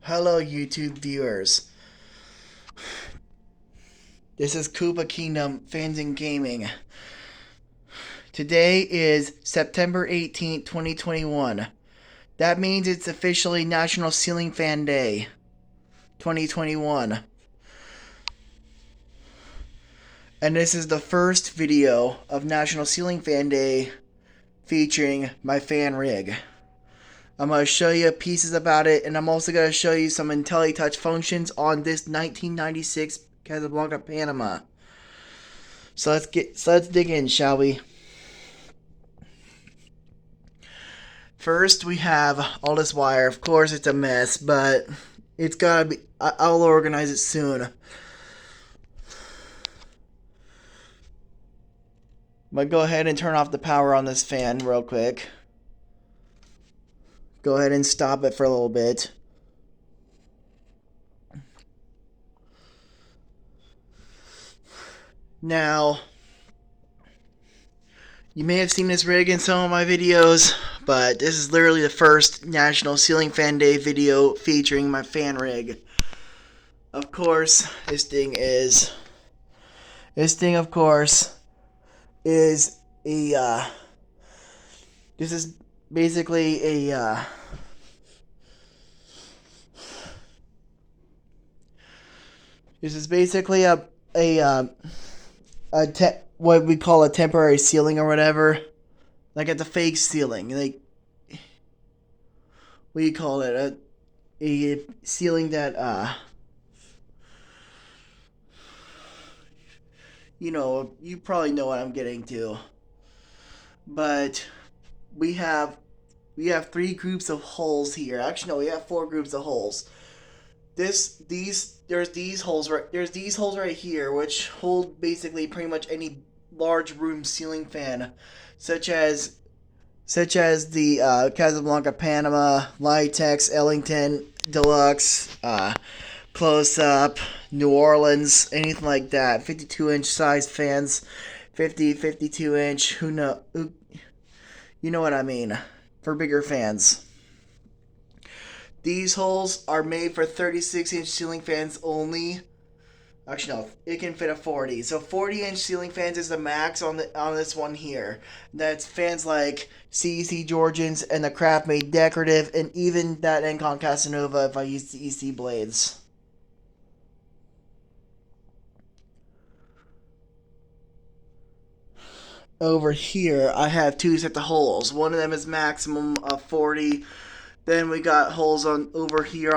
Hello, YouTube viewers. This is Koopa Kingdom Fans and Gaming. Today is September 18th, 2021. That means it's officially National Ceiling Fan Day 2021. And this is the first video of National Ceiling Fan Day featuring my fan rig. I'm going to show you pieces about it, and I'm also going to show you some Inteli touch functions on this 1996 Casablanca Panama. So let's dig in, shall we? First, we have all this wire. Of course, it's a mess, but it's gotta be. I'll organize it soon. I'm gonna go ahead and turn off the power on this fan real quick. Go ahead and stop it for a little bit. Now, you may have seen this rig in some of my videos, but this is literally the first National Ceiling Fan Day video featuring my fan rig. Of course, this thing, of course, is a, this is basically a, what we call a temporary ceiling or whatever. Like it's a fake ceiling. Like, what do you call it? A ceiling that, you probably know what I'm getting to. But we have three groups of holes here. Actually, no, we have four groups of holes. There's these holes right here, which hold basically pretty much any large room ceiling fan, such as the Casablanca Panama, Litex, Ellington, Deluxe, Close Up, New Orleans, anything like that. 52-inch size fans, 52-inch. You know what I mean? For bigger fans. These holes are made for 36-inch ceiling fans only. Actually, no, it can fit a 40. So 40-inch ceiling fans is the max on this one here. That's fans like CEC Georgians and the Craft Made Decorative, and even that Encon Casanova if I use the EC blades. Over here, I have two sets of holes. One of them is maximum of 40. Then we got holes on over here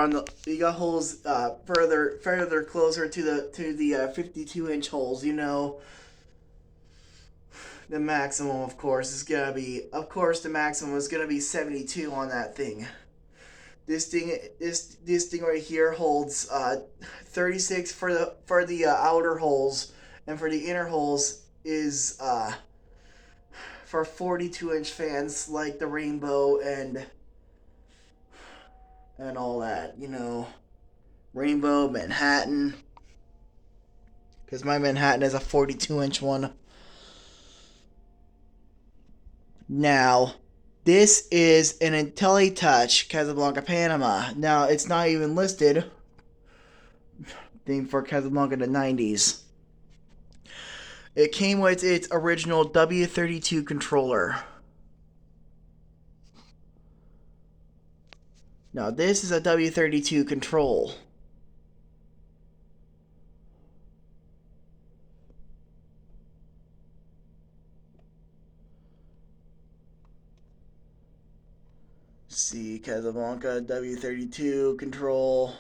we got holes further closer to the 52-inch holes. The maximum, of course, is gonna be the maximum is gonna be 72 on that thing. This thing right here holds 36 for the outer holes, and for the inner holes is for 42-inch fans like the Rainbow and all that, Rainbow, Manhattan, because my Manhattan is a 42-inch one. Now, this is an Inteli Touch Casablanca Panama. Now, it's not even listed, being for Casablanca the 90s. It came with its original W32 controller. Now, this is a W32 control. See, Casablanca W32 control.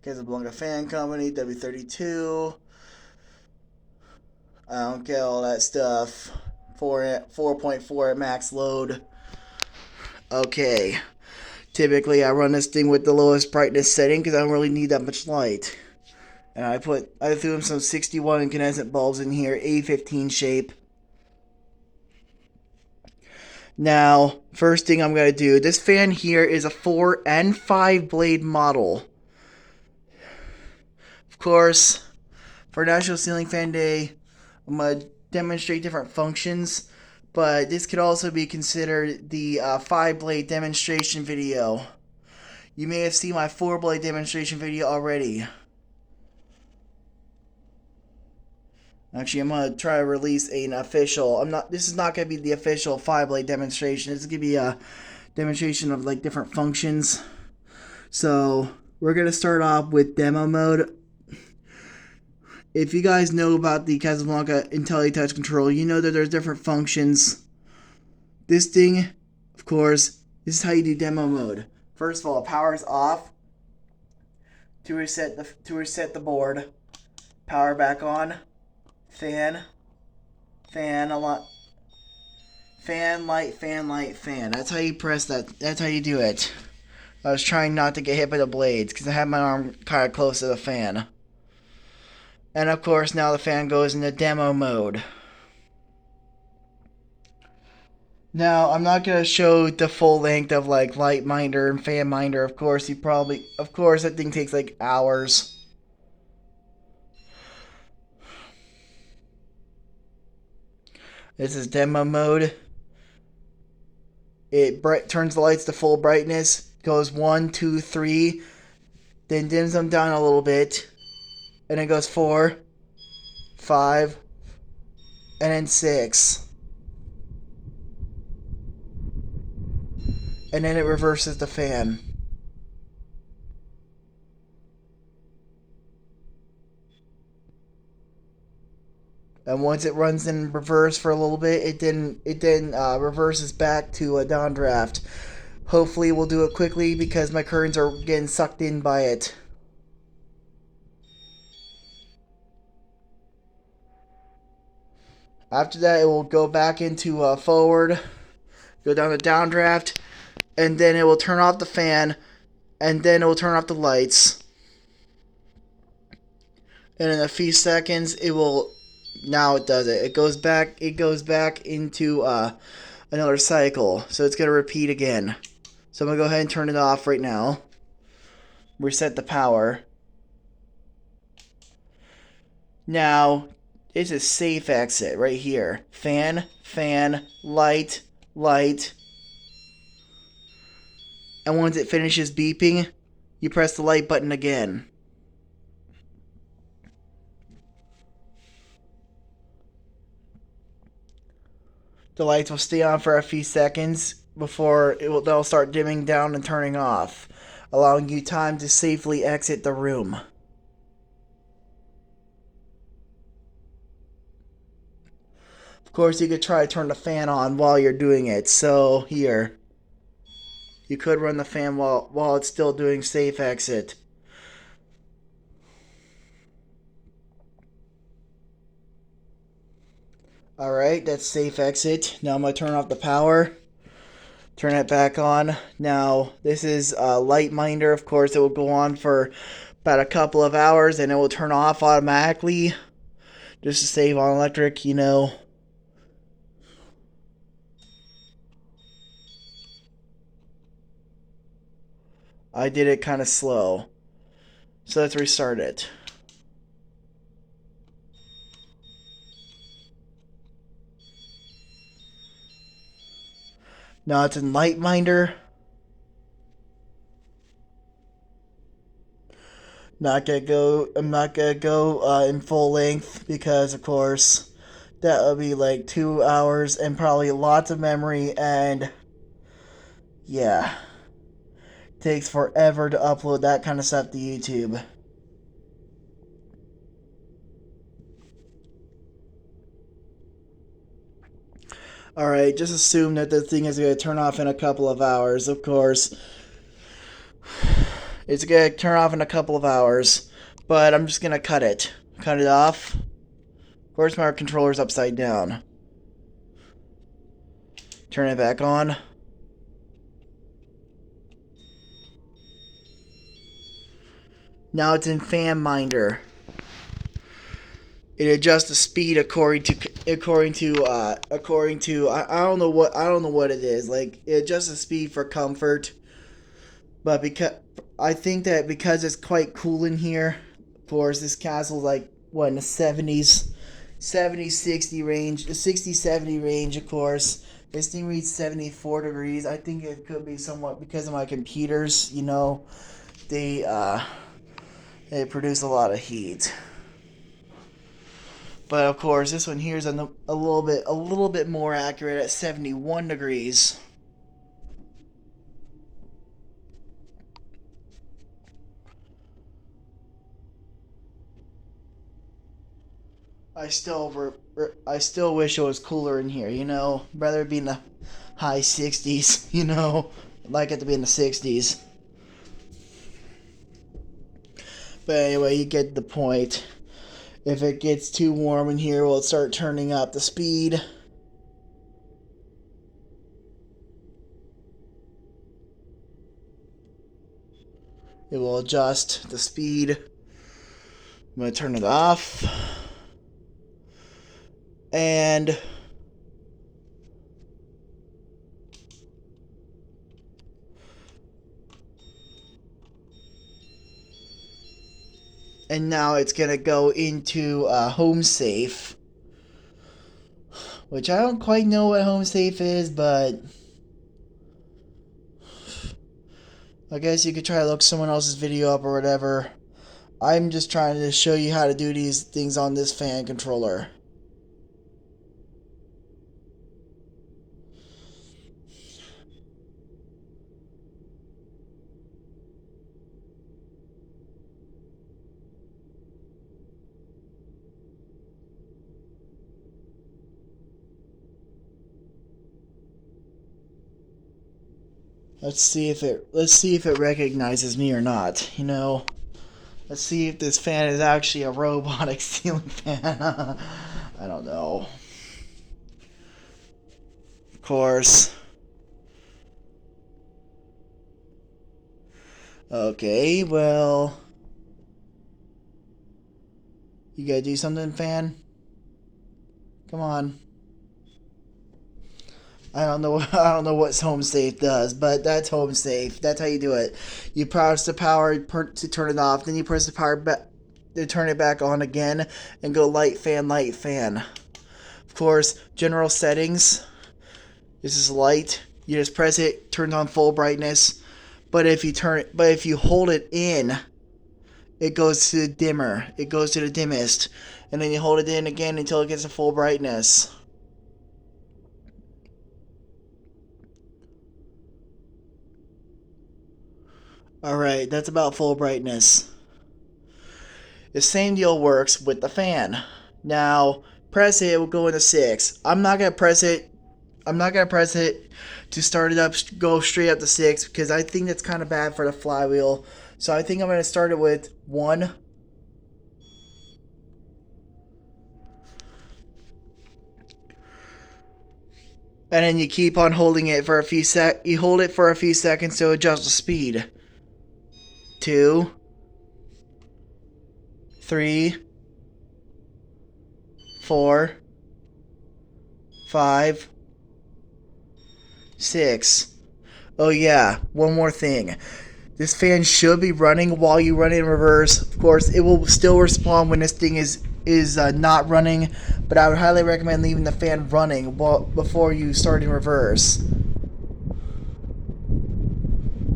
Casablanca Fan Company W32. I don't get all that stuff. 4.4 at max load. Okay. Typically, I run this thing with the lowest brightness setting because I don't really need that much light. And I threw in some 61 incandescent bulbs in here, A15 shape. Now, first thing I'm going to do, this fan here is a 4 and 5 blade model. Of course, for National Ceiling Fan Day, I'm going to demonstrate different functions, but this could also be considered the 5-blade demonstration video. You may have seen my 4-blade demonstration video already. Actually, I'm gonna try to release an official. This is not gonna be the official 5-blade demonstration. This is gonna be a demonstration of like different functions. So we're gonna start off with demo mode. If you guys know about the Casablanca Inteli touch control, you know that there's different functions. This thing, of course, this is how you do demo mode. First of all, power is off to reset the board. Power back on. Fan, light, fan. That's how you press that. That's how you do it. I was trying not to get hit by the blades because I had my arm kind of close to the fan. And of course, now the fan goes into demo mode. Now, I'm not going to show the full length of like light minder and fan minder. Of course, that thing takes like hours. This is demo mode. It turns the lights to full brightness. Goes 1, 2, 3. Then dims them down a little bit. And it goes 4, 5, and then 6. And then it reverses the fan. And once it runs in reverse for a little bit, it then reverses back to a downdraft. Hopefully we'll do it quickly because my curtains are getting sucked in by it. After that, it will go back into forward, go down to downdraft, and then it will turn off the fan, and then it will turn off the lights. And in a few seconds, it will. Now it does it. It goes back into another cycle. So it's gonna repeat again. So I'm gonna go ahead and turn it off right now. Reset the power. Now it's a safe exit right here. Fan, light. And once it finishes beeping, you press the light button again. The lights will stay on for a few seconds before they'll start dimming down and turning off, allowing you time to safely exit the room. Of course, you could try to turn the fan on while you're doing it. So here, you could run the fan while it's still doing safe exit. Alright, that's safe exit. Now I'm going to turn off the power. Turn it back on. Now, this is a light minder. Of course, it will go on for about a couple of hours and it will turn off automatically. Just to save on electric, you know. I did it kind of slow. So let's restart it. Now it's in light minder. I'm not gonna go in full length because, of course, that would be like 2 hours and probably lots of memory, and yeah, takes forever to upload that kind of stuff to YouTube. Alright, just assume that the thing is going to turn off in a couple of hours. Of course, it's going to turn off in a couple of hours, but I'm just going to cut it off. Of course, my controller's upside down. Turn it back on. Now it's in fan minder. It adjusts the speed according to I don't know what it is. Like, it adjusts the speed for comfort. But I think that because it's quite cool in here, of course, this castle's like what, in the 70s, 70, 60 range, 60, 70 range, of course. This thing reads 74 degrees. I think it could be somewhat because of my computers, you know, they they produce a lot of heat. But of course, this one here is a little bit more accurate at 71 degrees. I still wish it was cooler in here, you know. Rather be in the high 60s, you know. I'd like it to be in the 60s. But anyway, you get the point. If it gets too warm in here, we'll start turning up the speed. It will adjust the speed. I'm going to turn it off. And now it's going to go into home safe, which I don't quite know what home safe is, but I guess you could try to look someone else's video up or whatever. I'm just trying to show you how to do these things on this fan controller. Let's see if it recognizes me or not, you know. Let's see if this fan is actually a robotic ceiling fan. I don't know. Of course. Okay, well, you gotta do something, fan? Come on. I don't know. I don't know what home safe does, but that's home safe. That's how you do it. You press the power to turn it off, then you press the power back to turn it back on again, and go light fan, light fan. Of course, general settings. This is light. You just press it, turns on full brightness. But if you hold it in, it goes to the dimmer. It goes to the dimmest, and then you hold it in again until it gets to full brightness. Alright, that's about full brightness. The same deal works with the fan. Now, press it will go into 6. I'm not going to press it to start it up, go straight up to 6, because I think that's kind of bad for the flywheel. So I think I'm going to start it with 1. And then you keep on holding it for a few you hold it for a few seconds to adjust the speed. 2, 3, 4, 5, 6. Oh yeah, one more thing. This fan should be running while you run it in reverse. Of course, it will still respond when this thing is not running, but I would highly recommend leaving the fan running before you start in reverse.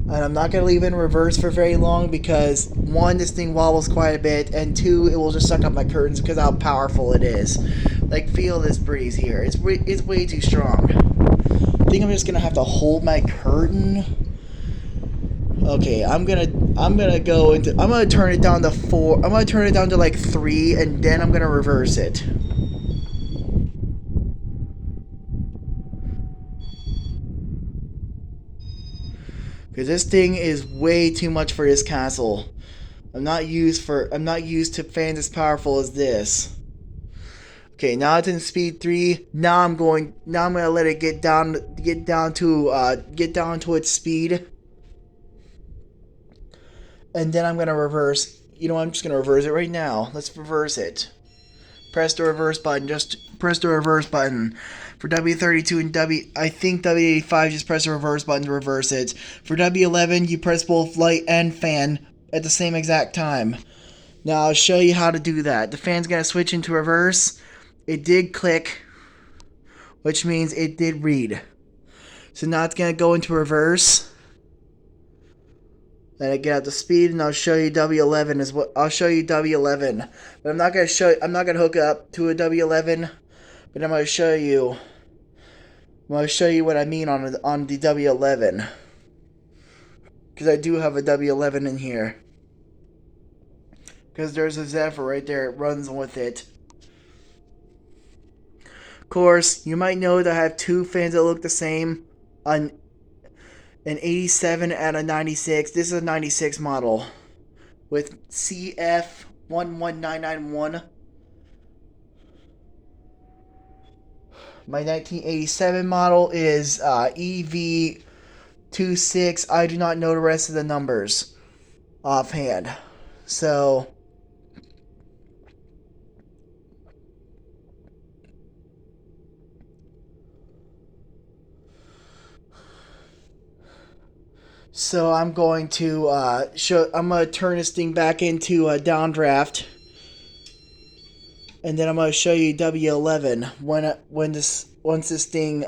And I'm not going to leave it in reverse for very long because, 1, this thing wobbles quite a bit, and 2, it will just suck up my curtains because of how powerful it is. Like, feel this breeze here. It's way too strong. I think I'm just going to have to hold my curtain. Okay, I'm gonna turn it down to 4. I'm gonna turn it down to like 3, and then I'm gonna reverse it. Because this thing is way too much for this castle. I'm not used to fans as powerful as this. Okay, now it's in speed 3. Now I'm gonna let it get down to its speed. And then I'm going to reverse. You know, I'm just going to reverse it right now. Let's reverse it. Press the reverse button. Just press the reverse button. For W32 and I think W85, just press the reverse button to reverse it. For W11, you press both light and fan at the same exact time. Now, I'll show you how to do that. The fan's going to switch into reverse. it did click, which means it did read. So now it's going to go into reverse. Then I get up to speed, and I'll show you W11 is what I'll show you W11. But I'm not going to hook it up to a W11, but I'm going to show you what I mean on the W11. Because I do have a W11 in here. Because there's a Zephyr right there. It runs with it. Of course, you might know that I have two fans that look the same. On an 87 and a 96. This is a 96 model. With CF11991. My 1987 model is EV26. I do not know the rest of the numbers offhand. So I'm going to I'm going to turn this thing back into a downdraft. And then I'm going to show you W11 once this thing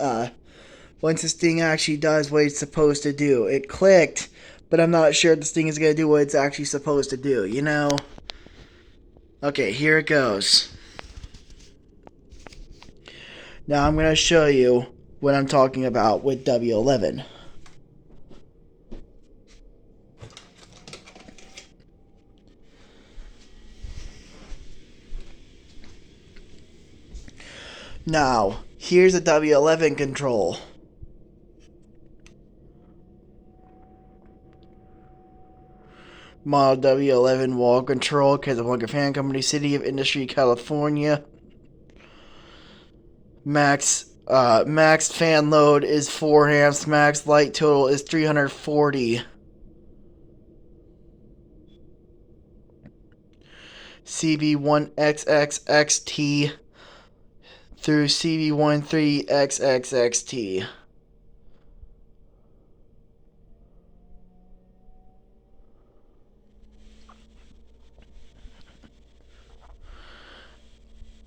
actually does what it's supposed to do. It clicked, but I'm not sure this thing is going to do what it's actually supposed to do, you know? Okay, here it goes. Now I'm going to show you what I'm talking about with W11. Now, here's a W11 control. Model W11 wall control, Casablanca Fan Company, City of Industry, California. Max fan load is 4 amps. Max light total is 340. CB1XXXT through CB13XXXT.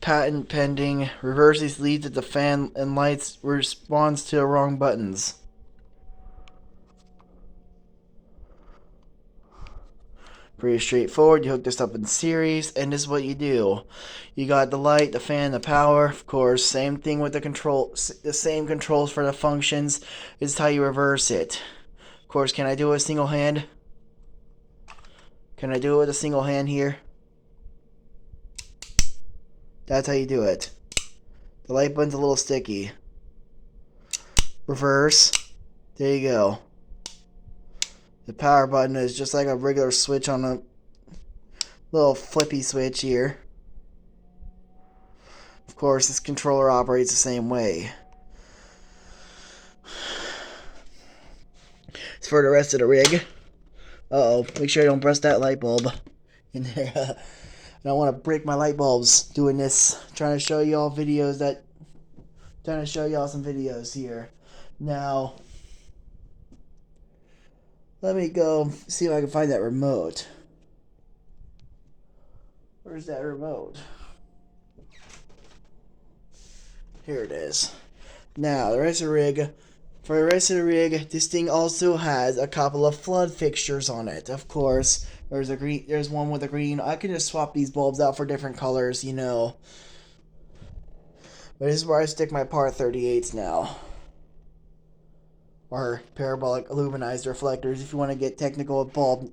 Patent pending. Reverses leads at the fan and lights responds to the wrong buttons. Pretty straightforward. You hook this up in series, and this is what you do. You got the light, the fan, the power. Of course, same thing with the control. The same controls for the functions. This is how you reverse it. Of course, can I do it with a single hand? Can I do it with a single hand here? That's how you do it. The light button's a little sticky. Reverse. There you go. The power button is just like a regular switch on a little flippy switch here. Of course, this controller operates the same way. As for the rest of the rig, uh-oh, make sure I don't press that light bulb in there. I don't want to break my light bulbs doing this. Trying to show y'all some videos here. Now, let me go see if I can find that remote. Where's that remote? Here it is. Now, the rest of the rig. For the rest of the rig, this thing also has a couple of flood fixtures on it. Of course, there's one with a green. I can just swap these bulbs out for different colors, you know. But this is where I stick my par 38s now. Or parabolic aluminized reflectors if you want to get technical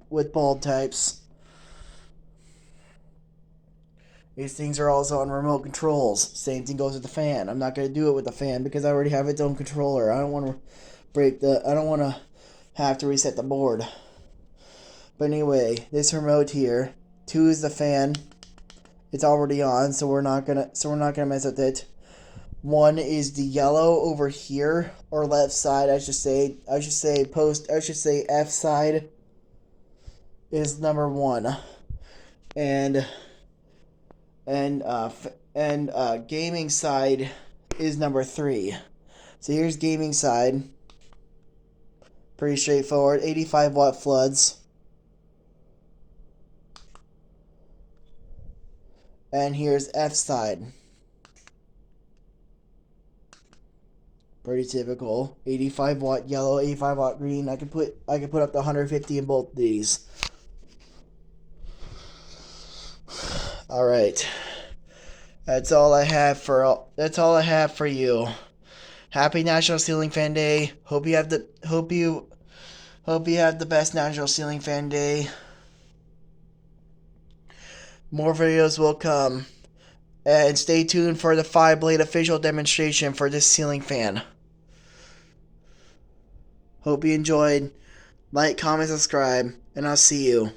with bulb types. These things are also on remote controls. Same thing goes with the fan. I'm not going to do it with the fan because I already have its own controller. I don't want to have to reset the board. But anyway, this remote here, 2 is the fan. It's already on, so we're not gonna mess with it. 1 is the yellow over here, or left side, I should say F side is number 1. And gaming side is number 3. So here's gaming side. Pretty straightforward. 85 watt floods. And here's F side. Pretty typical. 85 watt yellow, 85 watt green. I can put up to 150 in both these. All right. That's all I have for you. Happy National Ceiling Fan Day. Hope you have the best National Ceiling Fan Day. More videos will come. And stay tuned for the 5-blade official demonstration for this ceiling fan. Hope you enjoyed. Like, comment, subscribe, and I'll see you.